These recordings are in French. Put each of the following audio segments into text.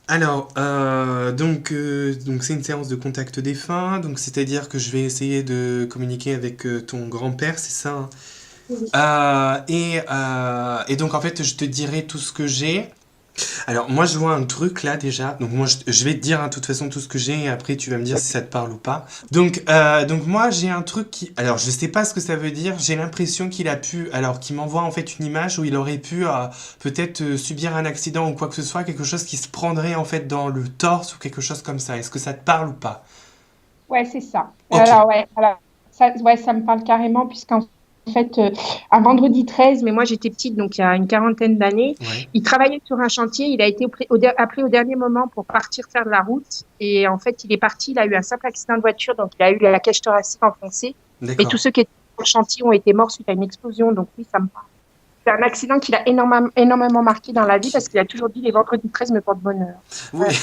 Alors, donc c'est une séance de contact défunt, donc c'est-à-dire que je vais essayer de communiquer avec ton grand-père, c'est ça, hein. Oui. Et donc en fait, je te dirai tout ce que j'ai. Alors moi, je vois un truc là déjà. Donc moi, je vais te dire hein, de toute façon tout ce que j'ai et après tu vas me dire si ça te parle ou pas. Donc moi, j'ai un truc qui. Alors je sais pas ce que ça veut dire. J'ai l'impression qu'il a pu. Alors qu'il m'envoie en fait une image où il aurait pu peut-être subir un accident ou quoi que ce soit, quelque chose qui se prendrait en fait dans le torse ou quelque chose comme ça. Est-ce que ça te parle ou pas? Ouais, c'est ça. Ok. Alors, ouais, alors, ça, ouais, ça me parle carrément, puisqu'en fait, un vendredi 13, mais moi j'étais petite, donc il y a une quarantaine d'années, Ouais. il travaillait sur un chantier, il a été appelé au dernier moment pour partir faire de la route, et en fait, il est parti, il a eu un simple accident de voiture, donc il a eu la cage thoracique enfoncée, et tous D'accord. ceux qui étaient sur le chantier ont été morts suite à une explosion, donc oui, ça me parle. C'est un accident qui l'a énormément, énormément marqué dans la vie, Ok. parce qu'il a toujours dit les vendredis 13 me portent bonheur. Oui. Ouais.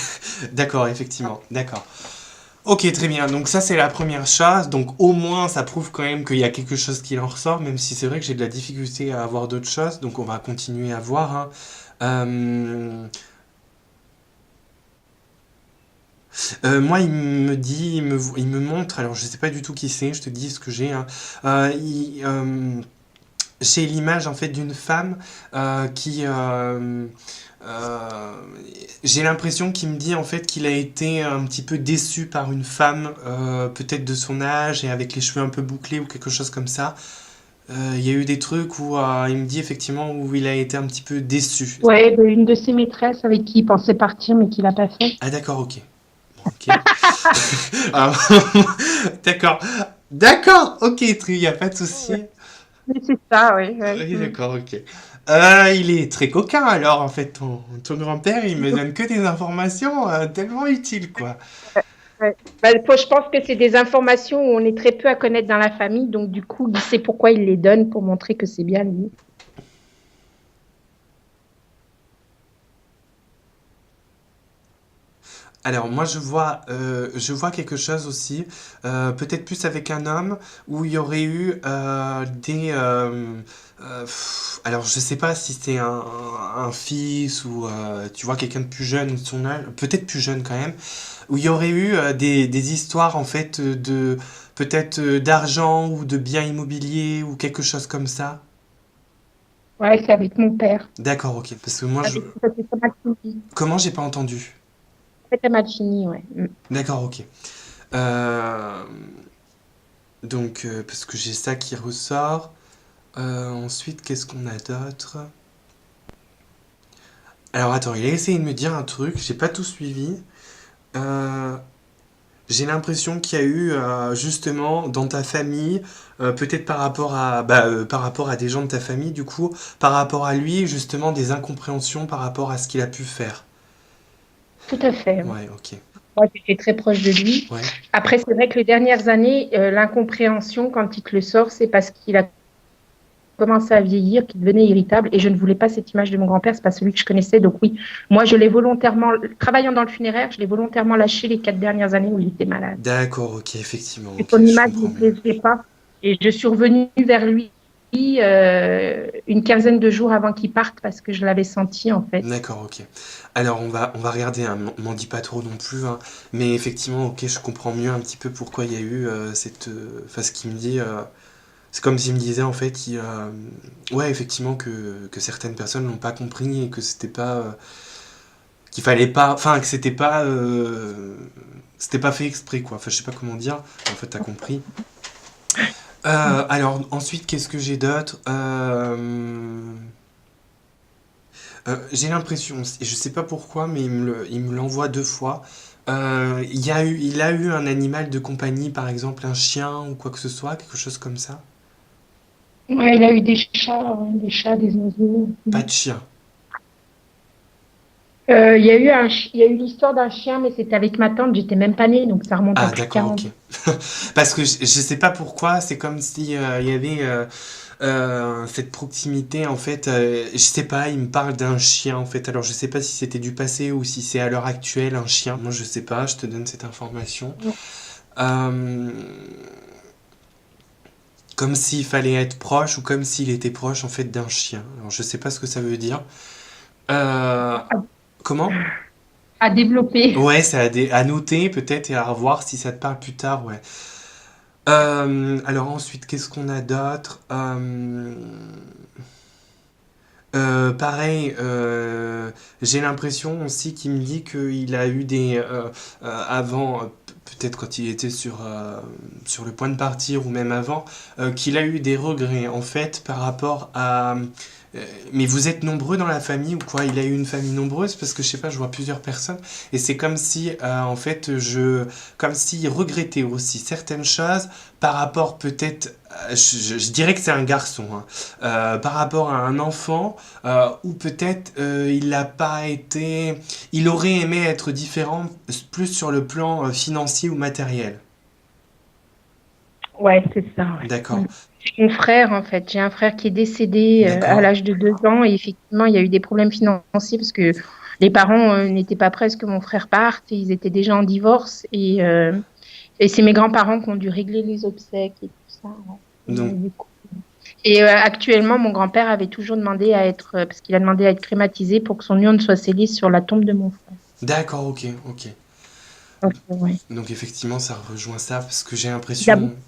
D'accord, effectivement. D'accord. Ok, très bien. Donc ça, c'est la première chose. Donc au moins, ça prouve quand même qu'il y a quelque chose qui en ressort, même si c'est vrai que j'ai de la difficulté à avoir d'autres choses. Donc on va continuer à voir, hein. Euh, Moi, il me dit, il me montre. Alors je sais pas du tout qui c'est. Je te dis ce que j'ai, hein. J'ai l'image en fait d'une femme qui euh, j'ai l'impression qu'il me dit en fait qu'il a été un petit peu déçu par une femme peut-être de son âge et avec les cheveux un peu bouclés ou quelque chose comme ça. Il y a eu des trucs où il me dit effectivement où il a été un petit peu déçu. Ouais, ben, une de ses maîtresses avec qui il pensait partir, mais qu'il n'a pas fait. Ah d'accord, ok. Bon, ok. Alors, d'accord. D'accord, ok, il n'y a pas de Ouais. souci. Mais c'est ça, oui. Ouais. Oui, Mm. d'accord, ok. Il est très coquin alors, en fait, ton grand-père, il me donne que des informations tellement utiles, quoi. Ouais. Bah, je pense que c'est des informations où on est très peu à connaître dans la famille, donc du coup, il sait pourquoi il les donne pour montrer que c'est bien lui. Alors, moi, je vois quelque chose aussi, peut-être plus avec un homme, où il y aurait eu alors, je sais pas si c'est un fils ou, tu vois, quelqu'un de plus jeune de son âge, peut-être plus jeune quand même, où il y aurait eu des histoires, en fait, de peut-être d'argent ou de biens immobiliers ou quelque chose comme ça. Ouais, c'est avec mon père. D'accord, ok. Parce que moi, Ça s'est très mal fini. comment j'ai pas entendu? Très, très mal fini, ouais. Mm. D'accord, ok. Euh, parce que j'ai ça qui ressort. Ensuite, qu'est-ce qu'on a d'autre? Alors, attends, il a essayé de me dire un truc, j'ai pas tout suivi. Euh, j'ai l'impression qu'il y a eu, justement, dans ta famille, peut-être par rapport à des gens de ta famille, du coup, par rapport à lui, justement, des incompréhensions par rapport à ce qu'il a pu faire. Tout à fait. Ouais, ok. Moi, j'étais très proche de lui. Ouais. Après, c'est vrai que les dernières années, l'incompréhension, quand il te le sort, c'est parce qu'il a commencé à vieillir, qu'il devenait irritable. Et je ne voulais pas cette image de mon grand-père, c'est pas celui que je connaissais. Donc oui, moi, je l'ai volontairement, travaillant dans le funéraire, je l'ai volontairement lâché les 4 dernières années où il était malade. D'accord, ok, effectivement, Et ok, son je image ne comprends me mieux. plaisait pas. Et je suis revenue vers lui une quinzaine de jours avant qu'il parte parce que je l'avais senti, en fait. D'accord, ok. Alors on va regarder, hein, m'en dis pas trop non plus, hein, mais effectivement, ok, je comprends mieux un petit peu pourquoi il y a eu enfin, ce qu'il me dit. C'est comme s'il me disait en fait, ouais, effectivement que certaines personnes n'ont pas compris et que c'était pas, qu'il fallait pas, enfin que c'était pas fait exprès quoi. Enfin, je sais pas comment dire. En fait, t'as compris. Alors ensuite, qu'est-ce que j'ai d'autre? J'ai l'impression, je sais pas pourquoi, mais il me l'envoie deux fois. Il a eu un animal de compagnie, par exemple un chien ou quoi que ce soit, quelque chose comme ça. Ouais, il a eu des chats, des oiseaux. Pas de chien. Il y a eu il y a eu l'histoire d'un chien, mais c'était avec ma tante, j'étais même pas née, donc ça remonte à Ah plus de d'accord, 40 ok. ans. Parce que je sais pas pourquoi, c'est comme si il y avait cette proximité en fait. Je sais pas, il me parle d'un chien en fait. Alors je sais pas si c'était du passé ou si c'est à l'heure actuelle un chien. Moi je sais pas, je te donne cette information. Euh, Comme s'il fallait être proche ou comme s'il était proche en fait d'un chien. Alors je sais pas ce que ça veut dire. Euh, Comment? À développer. Ouais, c'est à noter peut-être et à revoir si ça te parle plus tard, ouais. Alors ensuite, qu'est-ce qu'on a d'autre? Pareil, j'ai l'impression aussi qu'il me dit qu'il a eu avant, peut-être quand il était sur le point de partir ou même avant, qu'il a eu des regrets en fait par rapport à... mais vous êtes nombreux dans la famille ou quoi? Il a eu une famille nombreuse parce que je sais pas, je vois plusieurs personnes et c'est comme si en fait comme s'il regrettait aussi certaines choses par rapport peut-être, je dirais que c'est un garçon, hein, par rapport à un enfant ou peut-être il n'a pas été, il aurait aimé être différent plus sur le plan financier ou matériel. Ouais, c'est ça, ouais. D'accord, C'est mon frère, en fait. J'ai un frère qui est décédé à d'accord, l'âge de 2 ans et effectivement, il y a eu des problèmes financiers parce que les parents n'étaient pas prêts à ce que mon frère parte. Ils étaient déjà en divorce et c'est mes grands-parents qui ont dû régler les obsèques et tout ça, ouais. donc Du coup. Et actuellement, mon grand-père avait toujours demandé à être, parce qu'il a demandé à être crématisé pour que son urne soit scellée sur la tombe de mon frère. d'accord, ok, ok. Donc, ouais. Donc effectivement, ça rejoint ça parce que j'ai Il a, l'impression,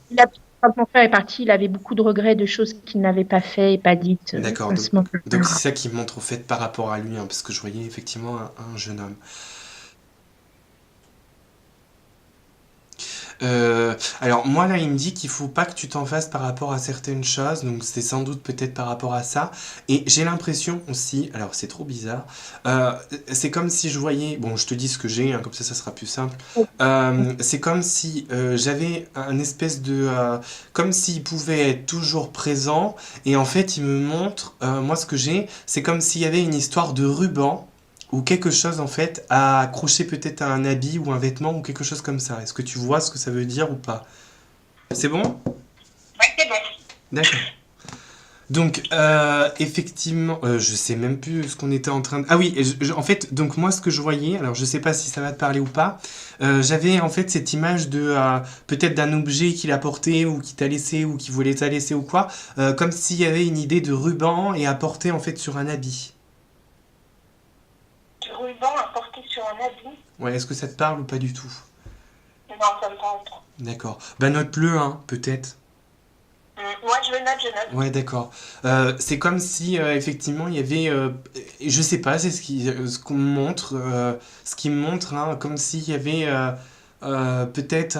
quand mon frère est parti, il avait beaucoup de regrets de choses qu'il n'avait pas fait et pas dites d'accord, à ce moment-là. donc c'est ça qui montre au fait par rapport à lui, hein, parce que je voyais effectivement un jeune homme. Alors moi là il me dit qu'il faut pas que tu t'en fasses par rapport à certaines choses, donc c'est sans doute peut-être par rapport à ça. Et j'ai l'impression aussi, alors c'est trop bizarre, euh, c'est comme si je voyais, bon je te dis ce que j'ai, hein, comme ça sera plus simple. C'est comme si j'avais un espèce comme s'il pouvait être toujours présent, et en fait il me montre, moi ce que j'ai, c'est comme s'il y avait une histoire de ruban ou quelque chose en fait à accrocher peut-être à un habit ou un vêtement ou quelque chose comme ça. Est-ce que tu vois ce que ça veut dire ou pas? C'est bon? Ouais, c'est bon. D'accord. Donc effectivement, je sais même plus ce qu'on était en train de... Ah oui, en fait, donc moi ce que je voyais, alors je sais pas si ça va te parler ou pas, j'avais en fait cette image de peut-être d'un objet qu'il a porté ou qui t'a laissé ou qui voulait t'a laissé ou quoi, comme s'il y avait une idée de ruban et à porter en fait sur un habit. Du ruban à porter sur un habit. Ouais, est-ce que ça te parle ou pas du tout? Non, ça me parle pas. D'accord. Bah note-le, hein, peut-être. Ouais, je note, je note. Ouais, d'accord. C'est comme si effectivement il y avait, je sais pas, c'est ce qu'on me montre, ce qui me montre, hein, comme s'il y avait peut-être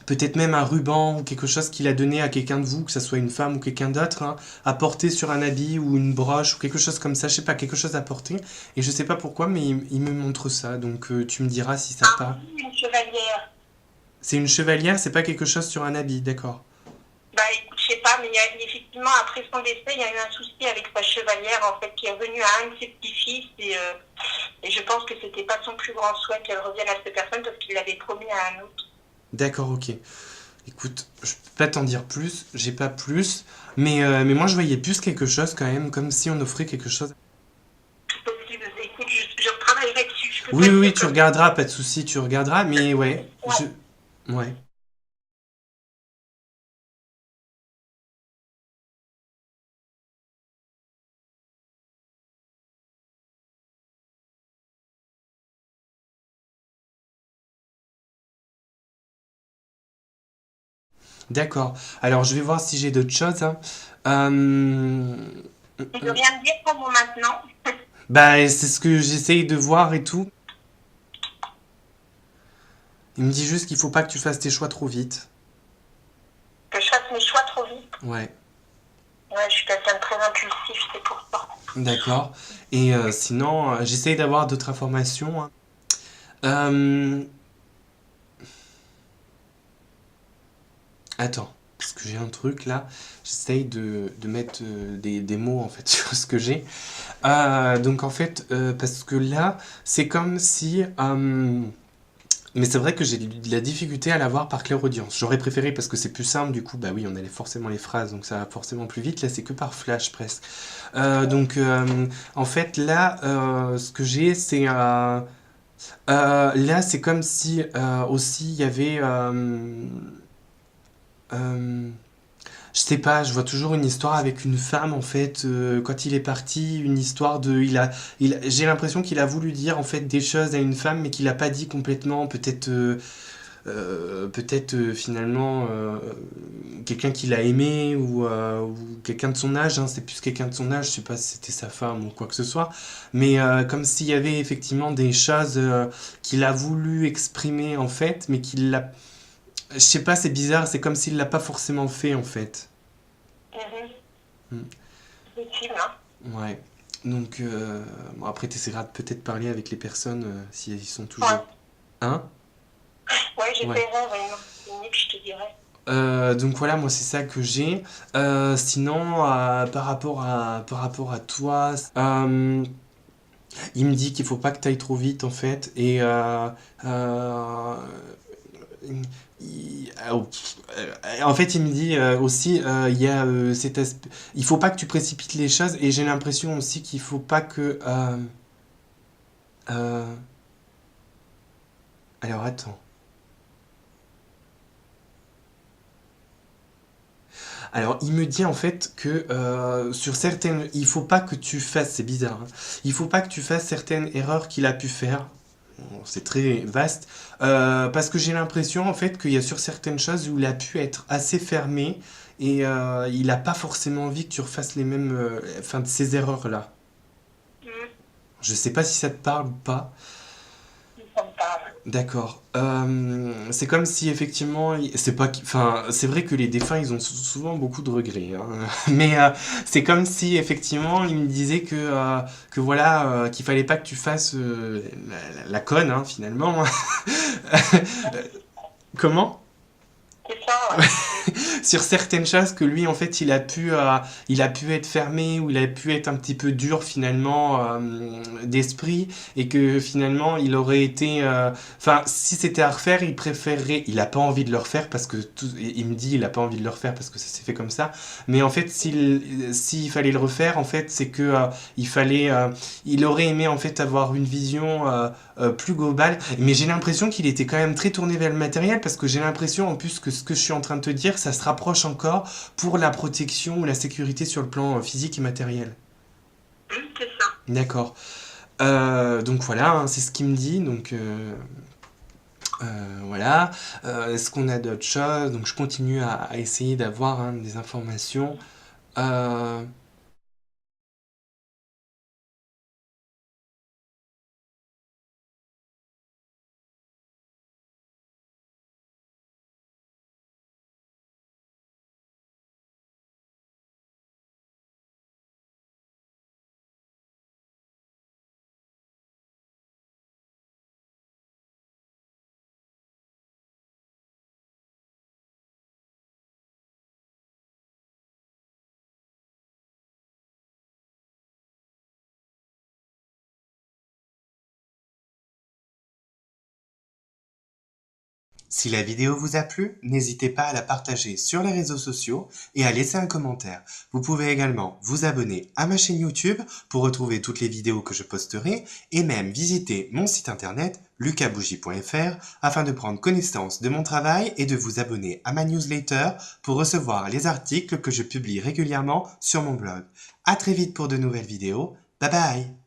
peut-être même un ruban ou quelque chose qu'il a donné à quelqu'un de vous, que ça soit une femme ou quelqu'un d'autre, hein, à porter sur un habit ou une broche ou quelque chose comme ça, je sais pas, quelque chose à porter. Et je sais pas pourquoi, mais il me montre ça, donc tu me diras si ça te Ah parle. oui, une chevalière. C'est une chevalière, c'est pas quelque chose sur un habit, d'accord. Bah écoute, je sais pas, mais effectivement, après son décès, il y a eu un souci avec sa chevalière, en fait, qui est revenue à un de ses petits-fils, et je pense que c'était pas son plus grand souhait qu'elle revienne à cette personne parce qu'il l'avait promis à un autre. D'accord, ok. Écoute, je peux pas t'en dire plus, j'ai pas plus, mais moi je voyais plus quelque chose quand même, comme si on offrait quelque chose. Possible. Écoute, je retravaillerai dessus, je peux Oui, pas oui, te oui, dire tu comme regarderas, pas de souci, tu regarderas, mais ouais, ça. Ouais. ouais. D'accord. Alors je vais voir si j'ai d'autres choses, hein. Euh, Il veut rien me dire pour moi maintenant. Bah, c'est ce que j'essaye de voir et tout. Il me dit juste qu'il faut pas que tu fasses tes choix trop vite. Que je fasse mes choix trop vite. Ouais, Ouais, je suis quelqu'un de très impulsif, c'est pour ça. d'accord. Et sinon, j'essaye d'avoir d'autres informations, hein. Euh, Attends, parce que j'ai un truc là, j'essaye de mettre des mots en fait sur ce que j'ai. Donc en fait, parce que là, c'est comme si... mais c'est vrai que j'ai de la difficulté à l'avoir par clairaudience. J'aurais préféré parce que c'est plus simple, du coup, bah oui, on a forcément les phrases, donc ça va forcément plus vite. Là, c'est que par flash presque. Donc en fait, là, ce que j'ai, c'est... là, c'est comme si aussi il y avait... euh, je Je sais pas, je vois toujours une histoire avec une femme en fait. Quand il est parti, une histoire de, j'ai l'impression qu'il a voulu dire en fait des choses à une femme, mais qu'il a pas dit complètement. Peut-être finalement quelqu'un qu'il a aimé ou quelqu'un de son âge. Hein, c'est plus quelqu'un de son âge. Je sais pas si c'était sa femme ou quoi que ce soit, mais comme s'il y avait effectivement des choses qu'il a voulu exprimer en fait, mais qu'il l'a. Je sais pas, c'est bizarre. C'est comme s'il l'a pas forcément fait en fait. Mhm. Hmm. Possible, hein. Ouais. Donc, bon, après, tu essaieras de peut-être parler avec les personnes s'ils sont Ouais, toujours. Hein? ouais, Ouais. j'essaierai, ouais, non, Nick, je te dirai. Donc voilà, moi c'est ça que j'ai. Sinon, par rapport à toi, il me dit qu'il faut pas que tu ailles trop vite en fait. Et euh, en fait, il me dit aussi, il y a cet aspect. Il faut pas que tu précipites les choses. Et j'ai l'impression aussi qu'il faut pas que. Euh, alors attends. Alors il me dit en fait que sur certaines, il faut pas que tu fasses, c'est bizarre, hein, il faut pas que tu fasses certaines erreurs qu'il a pu faire. Bon, c'est très vaste, parce que j'ai l'impression en fait qu'il y a sur certaines choses où il a pu être assez fermé et il n'a pas forcément envie que tu refasses les mêmes, enfin de ces erreurs là. Mhm. Je sais pas si ça te parle ou pas. Ça me parle. D'accord. C'est comme si effectivement, c'est pas, enfin, c'est vrai que les défunts, ils ont souvent beaucoup de regrets, hein. Mais c'est comme si effectivement, il me disait que voilà, qu'il fallait pas que tu fasses la conne, hein, finalement. Comment? C'est ça, ouais. Sur certaines choses que lui en fait il a pu être fermé ou il a pu être un petit peu dur finalement d'esprit et que finalement il aurait été enfin si c'était à refaire il préférerait, il a pas envie de le refaire parce que il me dit il a pas envie de le refaire parce que ça s'est fait comme ça, mais en fait s'il fallait le refaire en fait c'est que il aurait aimé en fait avoir une vision plus globale, mais j'ai l'impression qu'il était quand même très tourné vers le matériel parce que j'ai l'impression en plus que ce que je suis en train de te dire, ça se rapproche encore pour la protection ou la sécurité sur le plan physique et matériel. C'est ça. D'accord. Donc voilà, hein, c'est ce qu'il me dit. Donc voilà. Est-ce qu'on a d'autres choses? Donc je continue à essayer d'avoir hein, des informations. Euh, Si la vidéo vous a plu, n'hésitez pas à la partager sur les réseaux sociaux et à laisser un commentaire. Vous pouvez également vous abonner à ma chaîne YouTube pour retrouver toutes les vidéos que je posterai et même visiter mon site internet lucabougie.fr afin de prendre connaissance de mon travail et de vous abonner à ma newsletter pour recevoir les articles que je publie régulièrement sur mon blog. À très vite pour de nouvelles vidéos. Bye bye!